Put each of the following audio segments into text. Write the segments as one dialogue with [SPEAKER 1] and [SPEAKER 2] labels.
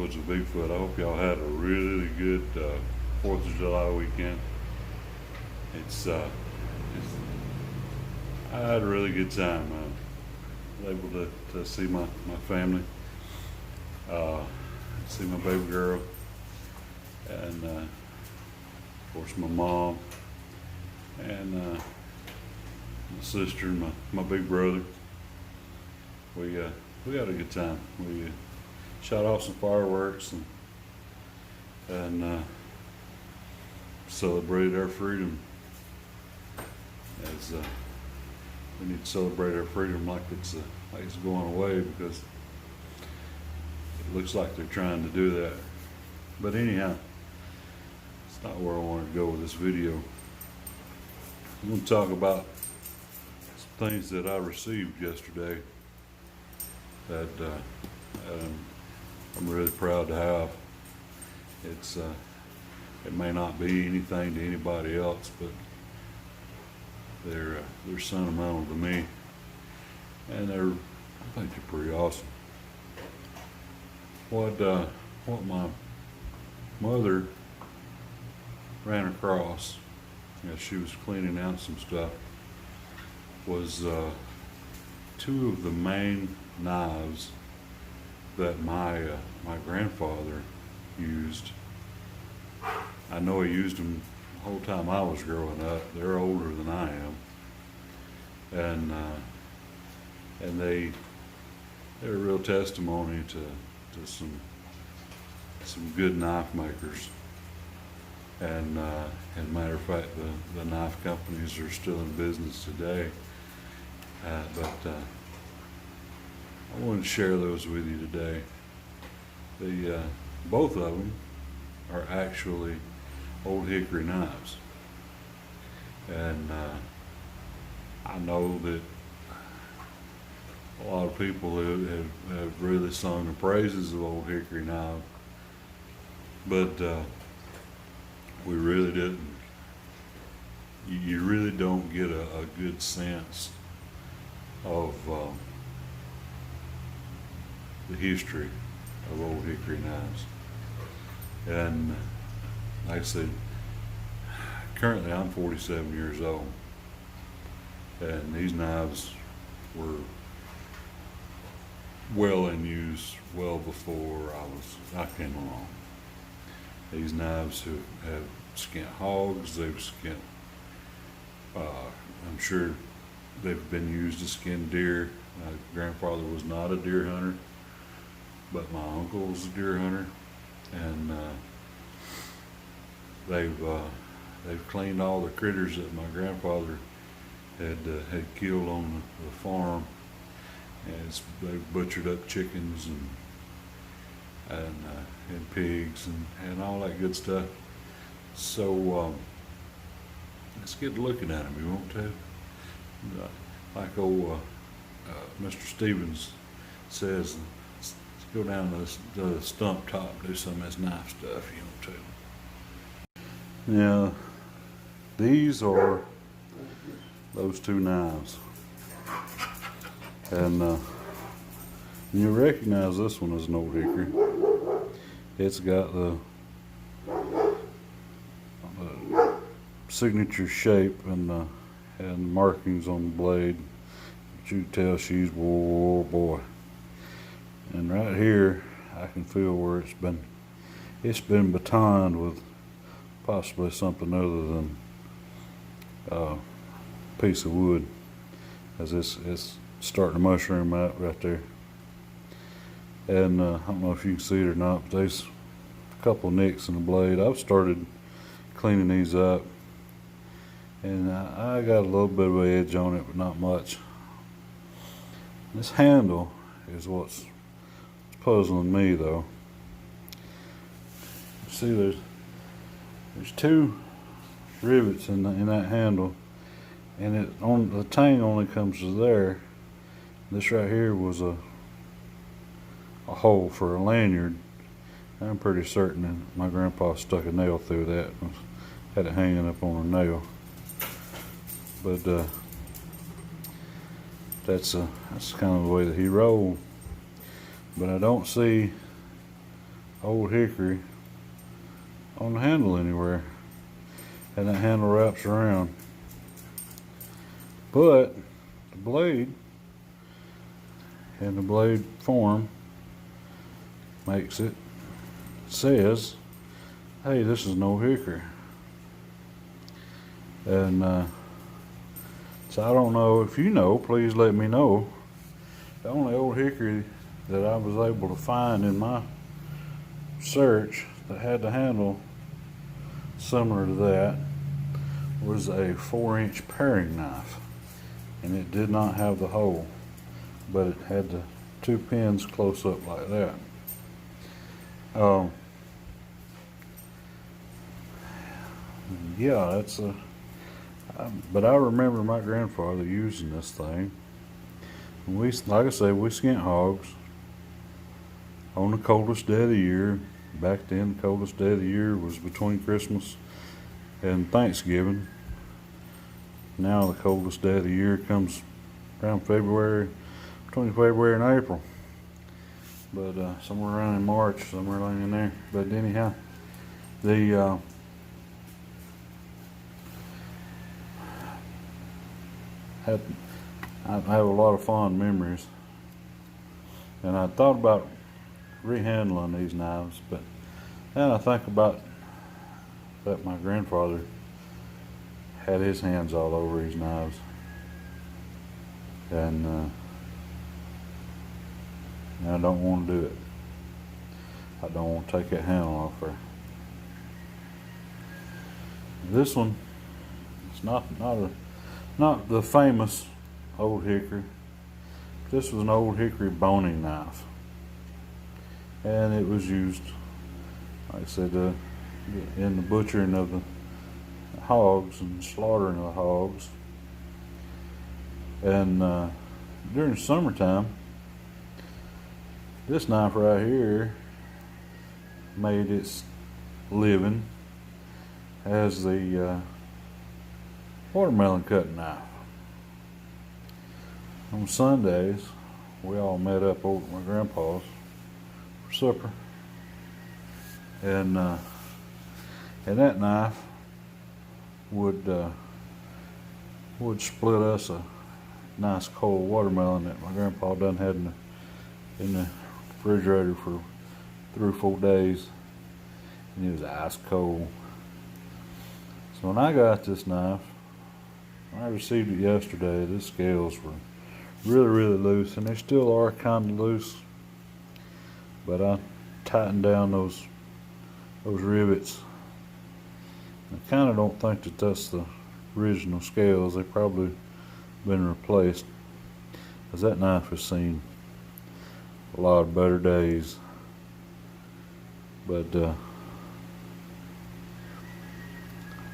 [SPEAKER 1] Woods of Bigfoot. I hope y'all had a really good 4th of July weekend. I had a really good time. I was able to see my family, see my baby girl, and of course my mom, and my sister, and my big brother. We had a good time. We shot off some fireworks and celebrated our freedom. As we need to celebrate our freedom like it's going away, because it looks like they're trying to do that. But anyhow, it's not where I wanted to go with this video. I'm going to talk about some things that I received yesterday that I'm really proud to have. It may not be anything to anybody else, but they're sentimental to me, and I think they're pretty awesome. What my mother ran across as she was cleaning out some stuff was 2 of the main knives that my grandfather used. I know he used them the whole time I was growing up. They're older than I am, and they're a real testimony to some good knife makers. And as a matter of fact, the knife companies are still in business today. But I wanted to share those with you today. Both of them are actually Old Hickory knives, and I know that a lot of people have really sung the praises of Old Hickory knives, but we really didn't. You really don't get a good sense of the history of Old Hickory knives. And like I said, currently I'm 47 years old, and these knives were well in use well before I came along. These knives have skinned hogs, they've skinned, I'm sure they've been used to skin deer. My grandfather was not a deer hunter, but my uncle was a deer hunter, and they've cleaned all the critters that my grandfather had killed on the farm. And they've butchered up chickens and pigs and all that good stuff. So let's get looking at them, you want to? Like old Mr. Stevens says, let's go down to the stump top, do some of this knife stuff, you want to? Now, these are those 2 knives. And you recognize this one as an Old Hickory. It's got the signature shape and markings on the blade. But you can tell she's, whoa boy. And right here, I can feel where it's been batoned with possibly something other than a piece of wood, as it's starting to mushroom out right there. And I don't know if you can see it or not, but there's a couple of nicks in the blade. I've started cleaning these up, and I got a little bit of an edge on it, but not much. This handle is what's puzzling me, though. See, there's 2 rivets in that handle, and the tang only comes to there. This right here was a hole for a lanyard. I'm pretty certain that my grandpa stuck a nail through that and had it hanging up on a nail. But that's kind of the way that he rolled. But I don't see Old Hickory on the handle anywhere, and that handle wraps around. But the blade and the blade form makes it, says, hey, this is an Old Hickory. And so I don't know if you know, please let me know. The only Old Hickory that I was able to find in my search that had the handle similar to that was a 4-inch paring knife, and it did not have the hole, but it had the 2 pins close up like that. Yeah, that's a. But I remember my grandfather using this thing. And we, like I say, we skint hogs on the coldest day of the year. Back then, the coldest day of the year was between Christmas and Thanksgiving. Now the coldest day of the year comes around February, between February and April. But somewhere around in March, somewhere along in there. But anyhow, I have a lot of fond memories, and I thought about rehandling these knives, but then I think about that my grandfather had his hands all over his knives, and I don't want to do it. I don't want to take that handle off her. This one, it's not the famous Old Hickory. This was an Old Hickory boning knife, and it was used, like I said, in the butchering of the hogs and slaughtering of the hogs. And during the summertime, this knife right here made its living as the watermelon cutting knife. On Sundays, we all met up over at my grandpa's for supper, and that knife would split us a nice cold watermelon that my grandpa done had in the refrigerator for 3 or 4 days, and it was ice cold. So when I got this knife, I received it yesterday. The scales were really loose, and they still are kind of loose, but I tightened down those rivets. I kind of don't think that that's the original scales. They've probably been replaced, because that knife has seen a lot of better days. But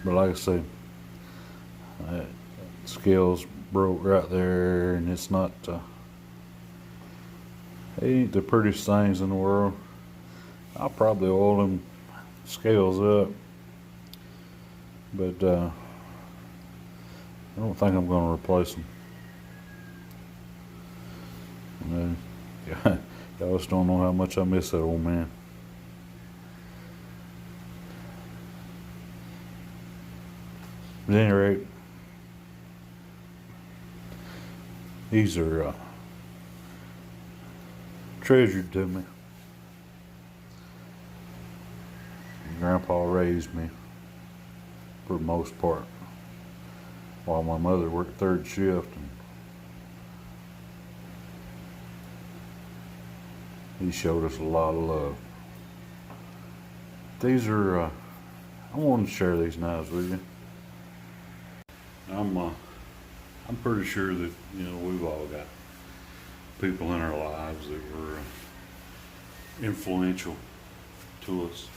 [SPEAKER 1] like I say, scales broke right there, and it's not they ain't the prettiest things in the world. I'll probably oil them scales up, but I don't think I'm going to replace them. Y'all just don't know how much I miss that old man. At any rate, these are treasured to me. Grandpa raised me for the most part, while my mother worked 3rd shift, and he showed us a lot of love. These are, I wanted to share these knives with you. I'm pretty sure that, we've all got people in our lives that were influential to us,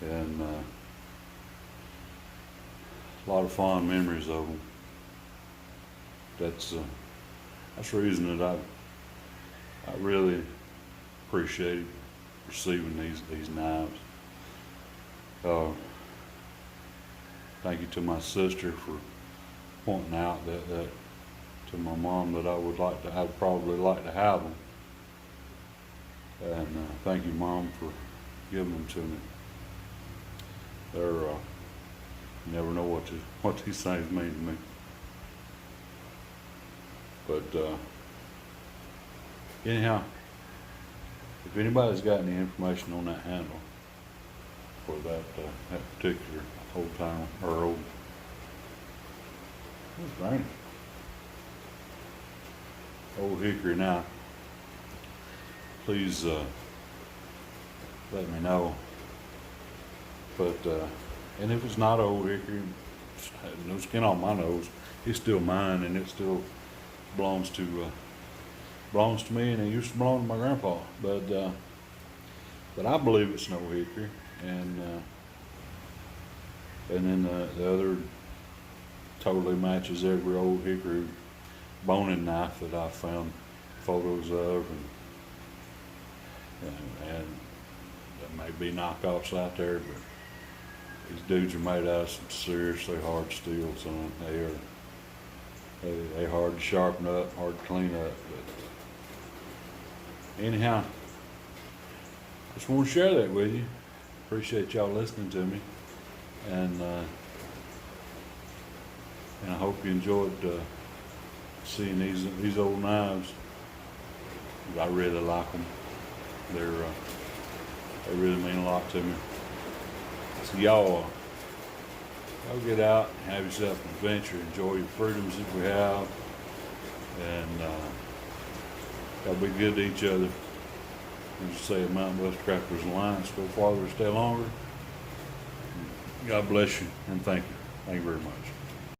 [SPEAKER 1] and a lot of fond memories of them. That's the reason that I really appreciated receiving these knives. Thank you to my sister for pointing out that to my mom that I'd probably like to have them. And thank you, Mom, for giving them to me. They're you never know what these things mean to me. But anyhow, if anybody's got any information on that handle for that particular old time or old, it's raining. Old Hickory now, please let me know. But and if it's not Old Hickory, no skin on my nose, it's still mine, and it still belongs to me, and it used to belong to my grandpa. But I believe it's an Old Hickory, and then the other totally matches every Old Hickory boning knife that I found photos of, and there may be knockoffs out there, but these dudes are made out of some seriously hard steel, son. They're hard to sharpen up, hard to clean up. But anyhow, just want to share that with you. Appreciate y'all listening to me, and I hope you enjoyed seeing these old knives. I really like them. They really mean a lot to me. So y'all get out and have yourself an adventure. Enjoy your freedoms that we have, and y'all be good to each other. As you say, Mountain West Crackers Alliance, go farther, stay longer. God bless you, and thank you. Thank you very much.